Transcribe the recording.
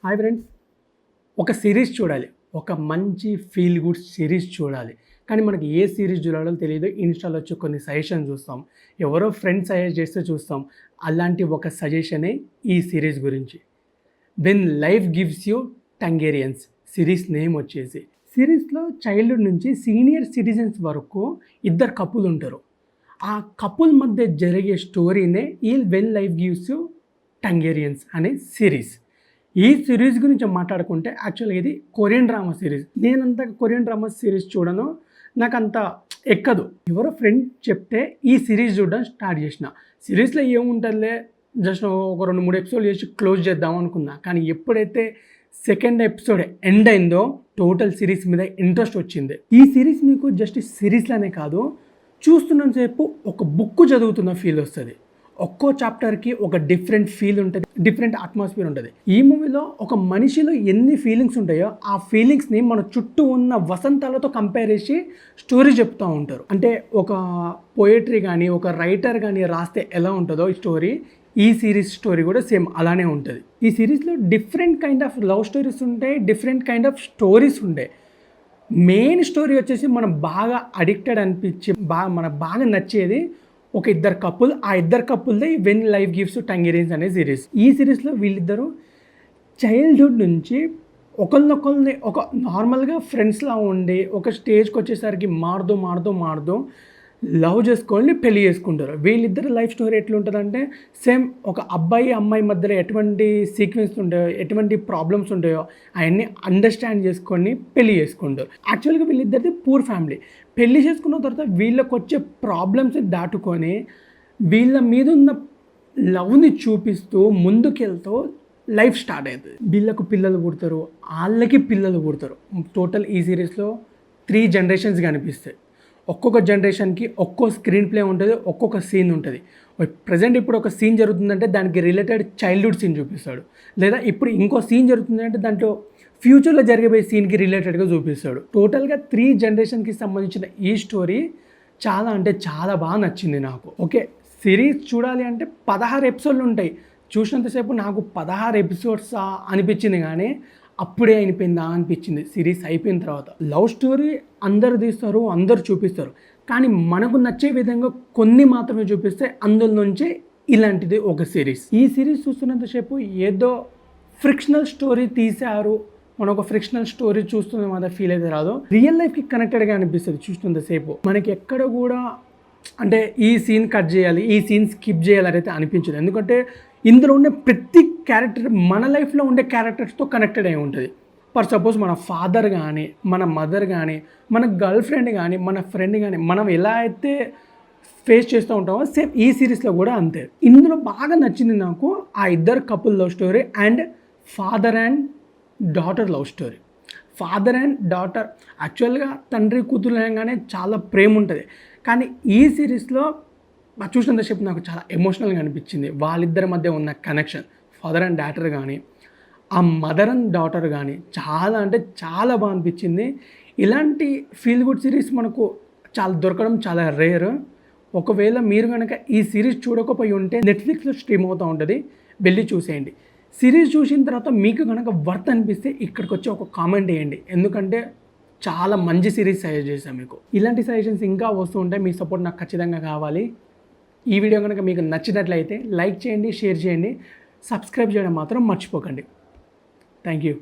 Hi friends, ఒక series చూడాలి, ఒక మంచి ఫీల్ గుడ్ సిరీస్ చూడాలి. కానీ మనకి ఏ సిరీస్ చూడాలో తెలియదు. ఇన్స్టాలో వచ్చి కొన్ని సజెషన్ చూస్తాం, ఎవరో ఫ్రెండ్స్ సజెస్ట్ చేస్తే చూస్తాం. అలాంటి ఒక సజెషనే ఈ సిరీస్ గురించి. When life gives you tangerines series name వచ్చేసి. సిరీస్లో చైల్డ్హుడ్ నుంచి సీనియర్ సిటిజన్స్ వరకు ఇద్దరు కపుల్ ఉంటారు. ఆ కపుల్ మధ్య జరిగే స్టోరీనే ఈ వెన్ లైఫ్ గివ్స్ యూ టంగేరియన్స్ అనే సిరీస్. ఈ సిరీస్ గురించి మాట్లాడుకుంటే యాక్చువల్గా ఇది కొరియన్ డ్రామా సిరీస్. నేనంత కొరియన్ డ్రామా సిరీస్ చూడను, నాకు అంత ఎక్కదు. ఎవరో ఫ్రెండ్ చెప్తే ఈ సిరీస్ చూడడం స్టార్ట్ చేసిన. సిరీస్లో ఏముంటుందిలే, జస్ట్ ఒక 2-3 ఎపిసోడ్ చేసి క్లోజ్ చేద్దాం అనుకున్నా. కానీ ఎప్పుడైతే సెకండ్ ఎపిసోడ్ ఎండ్ అయిందో టోటల్ సిరీస్ మీద ఇంట్రెస్ట్ వచ్చింది. ఈ సిరీస్ మీకు జస్ట్ సిరీస్లోనే కాదు, చూస్తున్నంతసేపు ఒక బుక్ చదువుతున్న ఫీల్ వస్తుంది. ఒక్కో చాప్టర్కి ఒక డిఫరెంట్ ఫీల్ ఉంటుంది, డిఫరెంట్ అట్మాస్ఫియర్ ఉంటుంది. ఈ మూవీలో ఒక మనిషిలో ఎన్ని ఫీలింగ్స్ ఉంటాయో ఆ ఫీలింగ్స్ని మన చుట్టూ ఉన్న వసంతాలతో కంపేర్ చేసి స్టోరీ చెప్తూ ఉంటారు. అంటే ఒక పోయట్రీ కానీ ఒక రైటర్ కానీ రాస్తే ఎలా ఉంటుందో ఈ స్టోరీ, ఈ సిరీస్ స్టోరీ కూడా సేమ్ అలానే ఉంటుంది. ఈ సిరీస్లో different kind of love stories ఉంటాయి, డిఫరెంట్ కైండ్ ఆఫ్ స్టోరీస్ ఉంటాయి. మెయిన్ స్టోరీ వచ్చేసి మనం బాగా అడిక్టెడ్ అనిపించి మనకు బాగా నచ్చేది ఒక ఇద్దరు కపుల్. ఆ ఇద్దరు కపుల్దే వెన్ లైఫ్ గివ్స్ టంగేరియన్స్ అనే సిరీస్. ఈ సిరీస్లో వీళ్ళిద్దరూ చైల్డ్హుడ్ నుంచి ఒకరినొకరిని ఒక నార్మల్గా ఫ్రెండ్స్లా ఉండి ఒక స్టేజ్కి వచ్చేసరికి మారుతూ లవ్ చేసుకొని పెళ్లి చేసుకుంటారు. వీళ్ళిద్దరు లైఫ్ స్టోరీ ఎట్లుంటుందంటే సేమ్ ఒక అబ్బాయి అమ్మాయి మధ్యలో ఎటువంటి సీక్వెన్స్ ఉంటాయో, ఎటువంటి ప్రాబ్లమ్స్ ఉంటాయో అవన్నీ అండర్స్టాండ్ చేసుకొని పెళ్లి చేసుకుంటారు. యాక్చువల్గా వీళ్ళిద్దరిది పూర్ ఫ్యామిలీ. పెళ్లి చేసుకున్న తర్వాత వీళ్ళకి వచ్చే ప్రాబ్లమ్స్ దాటుకొని వీళ్ళ మీద ఉన్న లవ్ని చూపిస్తూ ముందుకెళ్తూ లైఫ్ స్టార్ట్ అవుతుంది. వీళ్ళకు పిల్లలు పుడతారు, వాళ్ళకి పిల్లలు పుడతారు. టోటల్ ఈ సిరీస్లో 3 జనరేషన్స్ కనిపిస్తాయి. ఒక్కొక్క జనరేషన్కి ఒక్కో స్క్రీన్ ప్లే ఉంటుంది, ఒక్కొక్క సీన్ ఉంటుంది. ప్రజెంట్ ఇప్పుడు ఒక సీన్ జరుగుతుందంటే దానికి రిలేటెడ్ చైల్డ్హుడ్ సీన్ చూపిస్తాడు, లేదా ఇప్పుడు ఇంకో సీన్ జరుగుతుందంటే దాంట్లో ఫ్యూచర్లో జరిగేపోయే సీన్కి రిలేటెడ్గా చూపిస్తాడు. టోటల్గా 3 జనరేషన్కి సంబంధించిన ఈ స్టోరీ చాలా అంటే చాలా బాగా నచ్చింది నాకు. ఓకే, సిరీస్ చూడాలి అంటే 16 ఎపిసోడ్లు ఉంటాయి. చూసినంతసేపు నాకు 16 ఎపిసోడ్సా అనిపించింది, కానీ అప్పుడే అయిపోయిందా అనిపించింది సిరీస్ అయిపోయిన తర్వాత. లవ్ స్టోరీ అందరు తీస్తారు, అందరు చూపిస్తారు, కానీ మనకు నచ్చే విధంగా కొన్ని మాత్రమే చూపిస్తే అందులో నుంచే ఇలాంటిది ఒక సిరీస్. ఈ సిరీస్ చూస్తున్నంతసేపు ఏదో ఫ్రిక్షనల్ స్టోరీ తీశారు, మనం ఒక ఫ్రిక్షనల్ స్టోరీ చూస్తున్న మాత్రం ఫీల్ అయితే రాదు. రియల్ లైఫ్కి కనెక్టెడ్గా అనిపిస్తుంది చూస్తున్నంతసేపు. మనకి ఎక్కడ కూడా అంటే ఈ సీన్ కట్ చేయాలి, ఈ సీన్ స్కిప్ చేయాలి అయితే అనిపించదు. ఎందుకంటే ఇందులో ఉండే ప్రతి క్యారెక్టర్ మన లైఫ్లో ఉండే క్యారెక్టర్స్తో కనెక్టెడ్ అయి ఉంటుంది. ఫర్ సపోజ్ మన ఫాదర్ కానీ, మన మదర్ కానీ, మన గర్ల్ ఫ్రెండ్ కానీ, మన ఫ్రెండ్ కానీ, మనం ఎలా అయితే ఫేస్ చేస్తూ ఉంటామో సేమ్ ఈ సిరీస్లో కూడా అంతే. ఇందులో బాగా నచ్చింది నాకు ఆ ఇద్దరు couple love story and father and daughter love story. Father and daughter యాక్చువల్గా తండ్రి కూతురు అనగానే చాలా ప్రేమ ఉంటుంది, కానీ ఈ సిరీస్లో చూసినంతసేపు నాకు చాలా ఎమోషనల్గా అనిపించింది. వాళ్ళిద్దరి మధ్య ఉన్న కనెక్షన్, ఫాదర్ అండ్ డాటర్ కానీ, ఆ మదర్ అండ్ డాటర్ కానీ చాలా అంటే చాలా బాగా అనిపించింది. ఇలాంటి ఫీల్ గుడ్ సిరీస్ మనకు చాలా దొరకడం చాలా రేర్. ఒకవేళ మీరు కనుక ఈ సిరీస్ చూడకపోయి ఉంటే నెట్ఫ్లిక్స్లో స్ట్రీమ్ అవుతూ ఉంటుంది, వెళ్ళి చూసేయండి. సిరీస్ చూసిన తర్వాత మీకు కనుక వర్త్ అనిపిస్తే ఇక్కడికి వచ్చి ఒక కామెంట్ వేయండి, ఎందుకంటే చాలా మంచి సిరీస్ సజెస్ట్ చేశాను మీకు. ఇలాంటి సజెషన్స్ ఇంకా వస్తూ ఉంటాయి, మీ సపోర్ట్ నాకు ఖచ్చితంగా కావాలి. ఈ వీడియో కనుక మీకు నచ్చినట్లయితే లైక్ చేయండి, షేర్ చేయండి, సబ్స్క్రైబ్ చేయడం మాత్రం మర్చిపోకండి. Thank you.